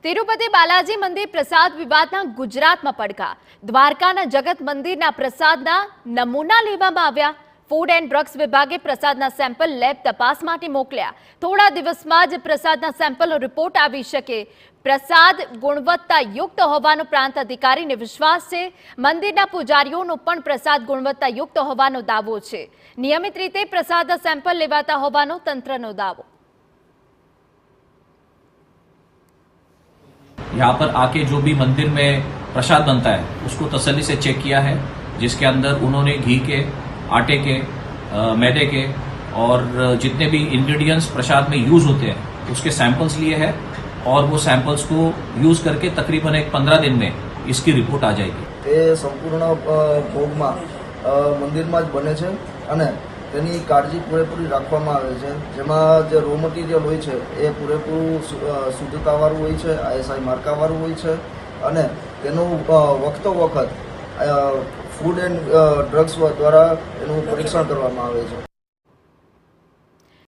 તિરુપતિ બાલાજી મંદિર પ્રસાદ વિવાદના ગુજરાતમાં પડઘા. દ્વારકાના જગત મંદિરના પ્રસાદના નમૂના લેવામાં આવ્યા. ફૂડ એન્ડ ડ્રગ્સ વિભાગે પ્રસાદના સેમ્પલ લેબ તપાસ માટે મોકલ્યા. થોડા દિવસમાં જ પ્રસાદના સેમ્પલનો રિપોર્ટ આવી શકે. પ્રસાદ ગુણવત્તાયુક્ત હોવાનો પ્રાંત અધિકારીને વિશ્વાસ છે. મંદિરના પૂજારીઓનો પણ પ્રસાદ ગુણવત્તાયુક્ત હોવાનો દાવો છે. નિયમિત રીતે પ્રસાદના સેમ્પલ લેવાતા હોવાનો તંત્રનો દાવો. यहाँ पर आके जो भी मंदिर में प्रसाद बनता है उसको तसल्ली से चेक किया है, जिसके अंदर उन्होंने घी के, आटे के, मैदे के और जितने भी इंग्रेडिएंट्स प्रसाद में यूज होते हैं उसके सैंपल्स लिए हैं और वो सैंपल्स को यूज करके तकरीबन एक 15 दिन में इसकी रिपोर्ट आ जाएगी. ये संपूर्ण भोगમાં મંદિરમાં જ બને છે અને તેની કાળજી પૂરેપૂરી રાખવામાં આવે છે. જેમાં જે રો મટીરિયલ હોય છે એ પૂરેપૂરું શુદ્ધતાવાળું હોય છે, ISI માર્કાવાળું હોય છે અને તેનું વખતો વખત ફૂડ એન્ડ ડ્રગ્સ દ્વારા એનું પરીક્ષણ કરવામાં આવે છે.